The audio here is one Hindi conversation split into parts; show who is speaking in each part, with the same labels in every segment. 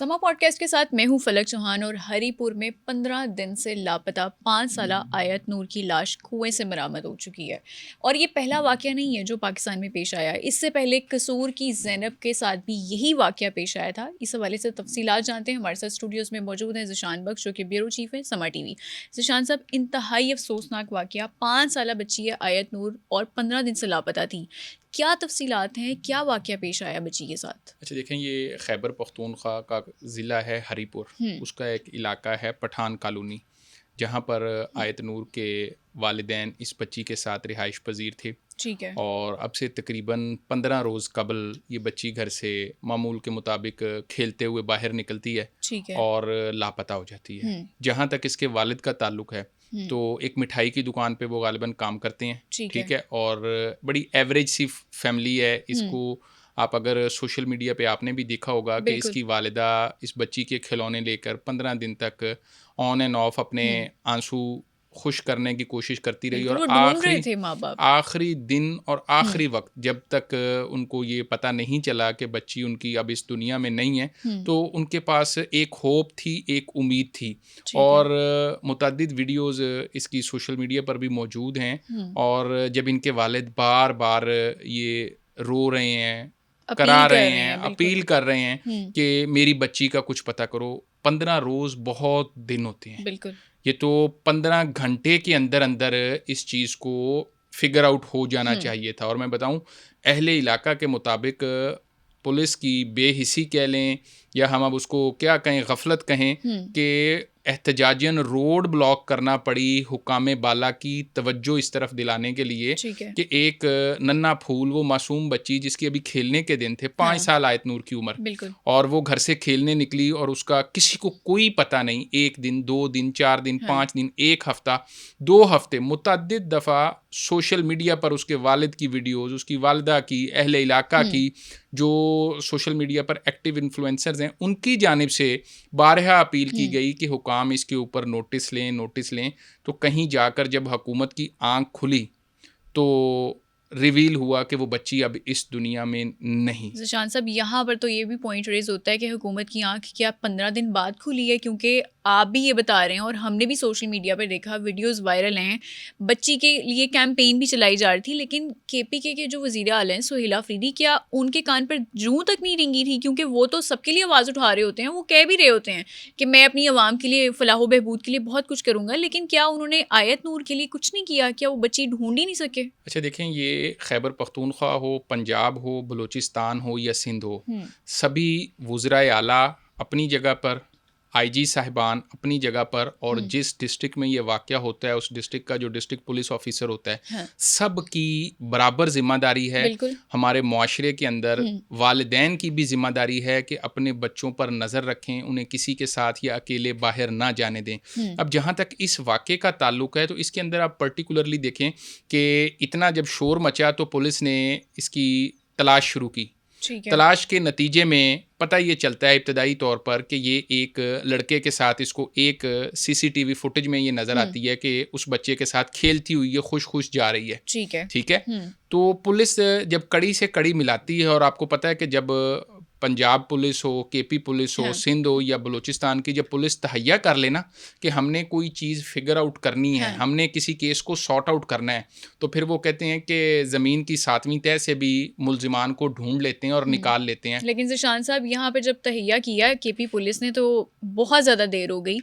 Speaker 1: समा पॉडकास्ट के साथ मैं हूं फलक चौहान और हरीपुर में 15 दिन से लापता 5 साला आयत नूर की लाश कुएं से बरामद हो चुकी है। और ये पहला वाकया नहीं है जो पाकिस्तान में पेश आया। इससे पहले कसूर की ज़ैनब के साथ भी यही वाकया पेश आया था। इस हवाले से तफसीलात जानते हैं। हमारे साथ स्टूडियोज़ में मौजूद हैं ज़िशान बख्श, जो कि ब्यूरो चीफ है समा टीवी। ज़िशान साहब, इंतहाई अफसोसनाक वाकया, 5 साला बच्ची है आयत नूर और 15 दिन से लापता थी। क्या तफसीलात हैं, क्या वाकया पेश आया बच्ची के साथ?
Speaker 2: अच्छा देखें, ये खैबर पख्तूनख्वा का ज़िला है हरीपुर, उसका एक इलाका है पठान कॉलोनी, जहाँ पर आयत नूर के वालिदैन इस बच्ची के साथ रिहाइश पजीर थे।
Speaker 1: ठीक है।
Speaker 2: और अब से तकरीबन 15 रोज़ कबल ये बच्ची घर से मामूल के मुताबिक खेलते हुए बाहर निकलती है
Speaker 1: ठीक है।
Speaker 2: और लापता हो जाती है। जहाँ तक इसके वालिद का ताल्लुक़ है तो एक मिठाई की दुकान पे वो गालिबन काम करते हैं। ठीक है। और बड़ी एवरेज सी फैमिली है। इसको आप अगर सोशल मीडिया पे आपने भी देखा होगा कि इसकी वालिदा इस बच्ची के खिलौने लेकर 15 दिन तक ऑन एंड ऑफ अपने आंसू खुश करने की कोशिश करती रही। और आखिरी दिन और आखिरी वक्त जब तक उनको ये पता नहीं चला कि बच्ची उनकी अब इस दुनिया में नहीं है, तो उनके पास एक होप थी, एक उम्मीद थी। और मुतअद्दिद वीडियोस इसकी सोशल मीडिया पर भी मौजूद हैं। और जब इनके वालिद बार बार ये रो रहे हैं, करा रहे हैं, अपील कर रहे हैं कि मेरी बच्ची का कुछ पता करो। 15 रोज़ बहुत दिन होते हैं।
Speaker 1: बिल्कुल।
Speaker 2: ये तो 15 घंटे के अंदर अंदर इस चीज़ को फिगर आउट हो जाना चाहिए था। और मैं बताऊं, अहले इलाका के मुताबिक पुलिस की बेहिसी कह लें या हम अब उसको क्या कहें, गफलत कहें, कि एहतजाजन रोड ब्लॉक करना पड़ी हुकामे बाला की तवज्जो इस तरफ दिलाने के लिए कि एक नन्ना फूल, वो मासूम बच्ची जिसकी अभी खेलने के दिन थे, 5 साल आयत नूर की उम्र, और वो घर से खेलने निकली और उसका किसी को कोई पता नहीं। 1 दिन, 2 दिन, 4 दिन, 5 दिन, 1 हफ्ता, 2 हफ्ते, मुतअद्दिद दफ़ा सोशल मीडिया पर उसके वालिद की वीडियोस, उसकी वालिदा की, अहले इलाका की, जो सोशल मीडिया पर एक्टिव इन्फ्लुएंसर्स हैं, उनकी जानिब से बारहा अपील की गई कि हुकाम इसके ऊपर नोटिस लें। तो कहीं जाकर जब हुकूमत की आंख खुली तो रिवील हुआ कि वो बच्ची अब इस दुनिया में नहीं।
Speaker 1: ज़िशान साहब, यहाँ पर तो ये भी पॉइंट रेज होता है कि हुकूमत की आंख क्या 15 दिन बाद खुली है? क्योंकि आप भी ये बता रहे हैं और हमने भी सोशल मीडिया पर देखा, वीडियोस वायरल हैं, बच्ची के लिए कैंपेन भी चलाई जा रही थी, लेकिन KPK के जो वज़ीर आला हैं सोहेल आफरीदी, क्या उनके कान पर जूं तक नहीं रिंगी थी? क्योंकि वो तो सबके लिए आवाज़ उठा रहे होते हैं, वो कह भी रहे होते हैं कि मैं अपनी आवाम के लिए, फलाह बहबूद के लिए बहुत कुछ करूँगा, लेकिन क्या उन्होंने आयत नूर के लिए कुछ नहीं किया? क्या वो बच्ची ढूंढ ही नहीं सके?
Speaker 2: अच्छा देखें, ये खैबर पख्तूनख्वा हो, पंजाब हो, बलूचिस्तान हो या सिंध हो, सभी वुज़राए आला अपनी जगह पर, IG साहिबान अपनी जगह पर, और जिस डिस्ट्रिक्ट में ये वाक़या होता है उस डिस्ट्रिक्ट का जो डिस्ट्रिक्ट पुलिस ऑफिसर होता है, सब की बराबर ज़िम्मेदारी है। हमारे मुआशरे के अंदर वालिदैन की भी ज़िम्मेदारी है कि अपने बच्चों पर नज़र रखें, उन्हें किसी के साथ या अकेले बाहर ना जाने दें। अब जहाँ तक इस वाक़े का ताल्लुक़ है, तो इसके अंदर आप पर्टिकुलरली देखें कि इतना जब शोर मचा तो पुलिस ने इसकी तलाश शुरू की। तलाश के नतीजे में पता ये चलता है इब्तदाई तौर पर कि ये एक लड़के के साथ, इसको एक CCTV फुटेज में ये नज़र आती है कि उस बच्चे के साथ खेलती हुई ये खुश जा रही है। ठीक है। तो पुलिस जब कड़ी से कड़ी मिलाती है, और आपको पता है कि जब पंजाब पुलिस हो, KP पुलिस हो, सिंध हो या बलूचिस्तान की जब पुलिस तहैया कर लेना कि हमने कोई चीज़ फिगर आउट करनी है, हमने किसी केस को सॉर्ट आउट करना है, तो फिर वो कहते हैं कि ज़मीन की 7वीं तह से भी मुल्जिमान को ढूंढ लेते हैं और निकाल लेते हैं।
Speaker 1: लेकिन ज़िशान साहब, यहाँ पर जब तहैया किया KP पुलिस ने तो बहुत ज़्यादा देर हो गई।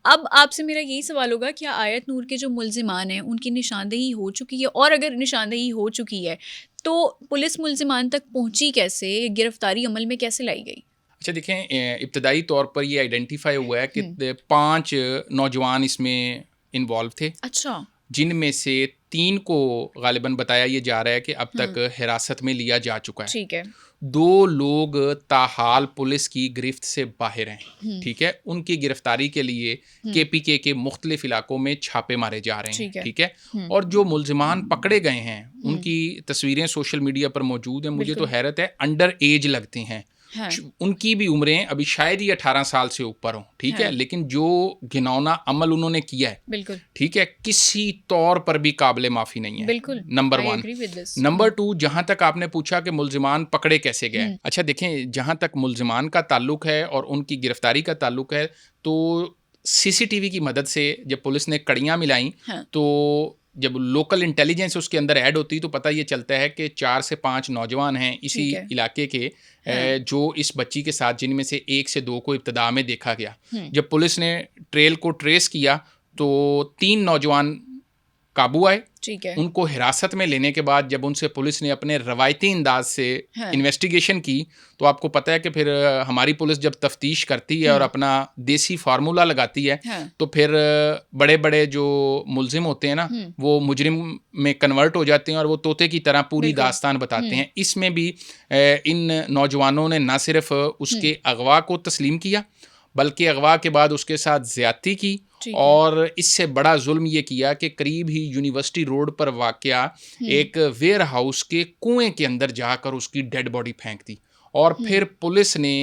Speaker 1: अब आपसे मेरा यही सवाल होगा, क्या आयत नूर के जो मुल्जिमान हैं उनकी निशानदेही हो चुकी है? और अगर निशानदेही हो चुकी है तो पुलिस मुल्जिमान तक पहुंची कैसे, गिरफ्तारी अमल में कैसे लाई गई?
Speaker 2: अच्छा देखें, इब्तदाई तौर पर ये आइडेंटिफाई हुआ है कि 5 नौजवान इसमें इन्वॉल्व थे।
Speaker 1: अच्छा।
Speaker 2: जिनमें से 3 को गालिबन बताया ये जा रहा है कि अब तक हिरासत में लिया जा चुका है।
Speaker 1: ठीक है।
Speaker 2: 2 लोग ताहाल पुलिस की गिरफ्त से बाहर हैं। ठीक है। उनकी गिरफ्तारी के लिए KPK के मुख्तलिफ इलाकों में छापे मारे जा रहे हैं। ठीक है। और जो मुल्जिमान पकड़े गए हैं उनकी तस्वीरें सोशल मीडिया पर मौजूद हैं। मुझे तो हैरत है, अंडर एज लगते हैं।
Speaker 1: हाँ।
Speaker 2: उनकी भी उम्रें अभी शायद ही 18 साल से ऊपर हों, ठीक है, लेकिन जो घिनौना अमल उन्होंने किया है,
Speaker 1: बिल्कुल,
Speaker 2: ठीक है, किसी तौर पर भी काबिले माफ़ी नहीं है।
Speaker 1: बिल्कुल,
Speaker 2: number
Speaker 1: I
Speaker 2: 1।
Speaker 1: agree with this.
Speaker 2: Number 2, जहाँ तक आपने पूछा कि मुल्जिमान पकड़े कैसे गए, अच्छा देखें, जहाँ तक मुल्जिमान का ताल्लुक है और उनकी गिरफ्तारी का ताल्लुक है, तो सीसीटीवी की मदद से जब पुलिस ने कड़ियाँ मिलाई,
Speaker 1: हाँ।
Speaker 2: तो जब लोकल इंटेलिजेंस उसके अंदर ऐड होती तो पता ये चलता है कि 4 से 5 नौजवान हैं इसी
Speaker 1: ठीक है।
Speaker 2: इलाके के,
Speaker 1: हाँ।
Speaker 2: जो इस बच्ची के साथ, जिनमें से 1 से 2 को इब्तिदा में देखा गया। जब पुलिस ने ट्रेल को ट्रेस किया तो 3 नौजवान काबू आए।
Speaker 1: ठीक है।
Speaker 2: उनको हिरासत में लेने के बाद जब उनसे पुलिस ने अपने रवायती अंदाज से
Speaker 1: हाँ।
Speaker 2: इन्वेस्टिगेशन की, तो आपको पता है कि फिर हमारी पुलिस जब तफ्तीश करती है और अपना देसी फार्मूला लगाती है,
Speaker 1: हाँ।
Speaker 2: तो फिर बड़े बड़े जो मुल्जिम होते हैं ना, वो मुजरिम में कन्वर्ट हो जाते हैं और वो तोते की तरह पूरी दास्तान बताते हैं। इसमें भी इन नौजवानों ने न सिर्फ उसके अगवा को तस्लीम किया, बल्कि अगवा के बाद उसके साथ ज़्यादती की, और इससे बड़ा जुल्म ये किया कि करीब ही यूनिवर्सिटी रोड पर वाक़या एक वेयर हाउस के कुएं के अंदर जाकर उसकी डेड बॉडी फेंक दी, और फिर पुलिस ने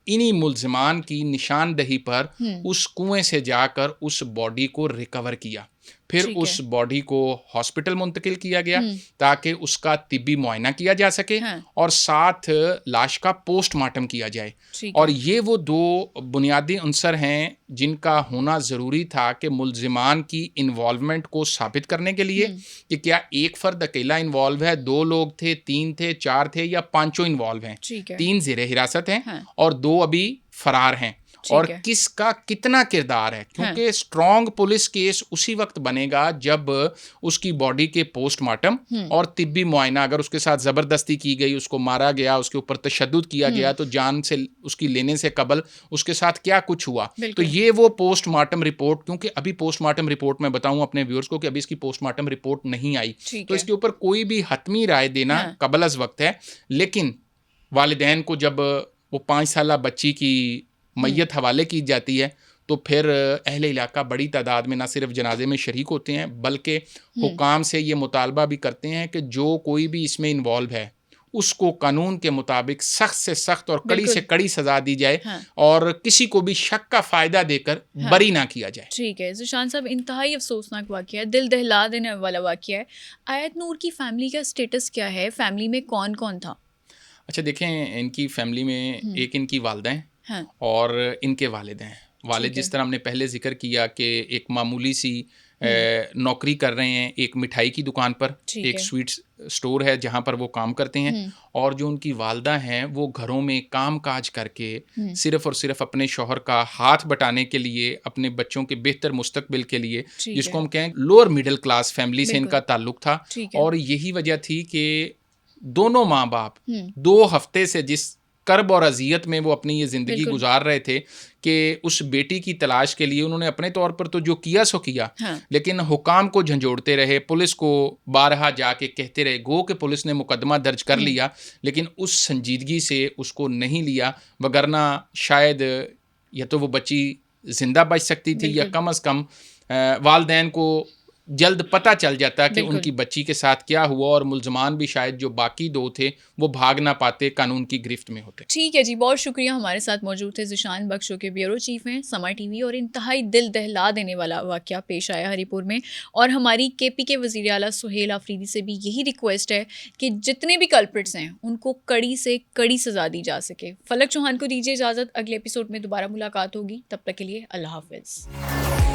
Speaker 2: इन्हीं मुल्जिमान की निशानदही पर उस कुएं से जाकर उस बॉडी को रिकवर किया। फिर उस बॉडी को हॉस्पिटल मुंतकिल किया गया ताकि उसका तिब्बी मुआयना किया जा सके, और साथ लाश का पोस्टमार्टम किया जाए। और ये वो 2 बुनियादी अंसर हैं जिनका होना ज़रूरी था कि मुल्जिमान की इन्वॉल्वमेंट को साबित करने के लिए कि क्या एक फ़र्द अकेला इन्वॉल्व है, 2 लोग थे, 3 थे, 4 थे, या 5 इन्वॉल्व हैं। 3 ज़ेरे हिरासत हैं और 2 अभी फरार हैं, और किसका कितना किरदार है, क्योंकि स्ट्रॉन्ग पुलिस केस उसी वक्त बनेगा जब उसकी बॉडी के पोस्टमार्टम और तिब्बी मुआयना, अगर उसके साथ ज़बरदस्ती की गई, उसको मारा गया, उसके ऊपर तशद्दुद किया गया, तो जान से उसकी लेने से कबल उसके साथ क्या कुछ हुआ, तो ये वो पोस्टमार्टम रिपोर्ट, क्योंकि अभी पोस्टमार्टम रिपोर्ट मैं बताऊं अपने व्यूअर्स को कि अभी इसकी पोस्टमार्टम रिपोर्ट नहीं आई, तो इसके ऊपर कोई भी हतमी राय देना कबल अज़ वक्त है। लेकिन वालिदैन को जब वो 5 साला बच्ची की मैयत हवाले की जाती है, तो फिर अहले इलाका बड़ी तादाद में ना सिर्फ जनाजे में शरीक होते हैं, बल्कि हुकाम से ये मुतालबा भी करते हैं कि जो कोई भी इसमें इन्वॉल्व है उसको कानून के मुताबिक सख्त से सख्त और कड़ी से कड़ी सज़ा दी जाए, और किसी को भी शक का फ़ायदा देकर बरी ना किया जाए।
Speaker 1: ठीक है ज़ीशान साहब, इंतहाई अफसोसनाक वाक़या है, दिल दहला देने वाला वाक़या है। आयत नूर की फ़ैमिली का स्टेटस क्या है? फ़ैमिली में कौन कौन था?
Speaker 2: अच्छा देखें, इनकी फ़ैमिली में एक इनकी वालदा हैं और इनके वालिद हैं। वालिद जिस तरह हमने पहले जिक्र किया कि एक मामूली सी नौकरी कर रहे हैं एक मिठाई की दुकान पर, एक स्वीट स्टोर है जहाँ पर वो काम करते हैं, और जो उनकी वालदा हैं वो घरों में काम काज करके सिर्फ़ और सिर्फ अपने शौहर का हाथ बटाने के लिए, अपने बच्चों के बेहतर मुस्तकबिल के लिए, जिसको हम कहें लोअर मिडिल क्लास फैमिली से इनका ताल्लुक़ था, और यही वजह थी कि दोनों माँ बाप 2 हफ्ते से जिस कर्ब और अजियत में वो अपनी ये ज़िंदगी गुजार रहे थे कि उस बेटी की तलाश के लिए उन्होंने अपने तौर पर तो जो किया सो किया, लेकिन हुकाम को झंझोड़ते रहे, पुलिस को बारहा जाके कहते रहे, गो कि पुलिस ने मुकदमा दर्ज कर लिया, लेकिन उस संजीदगी से उसको नहीं लिया, वगरना शायद या तो वो बच्ची ज़िंदा बच सकती थी, या कम अज़ कम वालदैन को जल्द पता चल जाता कि उनकी बच्ची के साथ क्या हुआ, और मुल्ज़मान भी शायद जो बाकी 2 थे वो भाग ना पाते, कानून की गिरफ्त में होते।
Speaker 1: ठीक है जी, बहुत शुक्रिया। हमारे साथ मौजूद थे ज़ीशान बख्श के ब्यूरो चीफ हैं समा टीवी, और इंतहाई दिल दहला देने वाला वाक़या पेश आया हरीपुर में, और हमारी केपी के वज़ीर आला सुहेल आफरीदी से भी यही रिक्वेस्ट है कि जितने भी कल्प्रिट्स हैं उनको कड़ी से कड़ी सज़ा दी जा सके। फलक चौहान को दीजिए इजाज़त, अगले एपिसोड में दोबारा मुलाकात होगी, तब तक के लिए अल्लाह हाफ़िज़।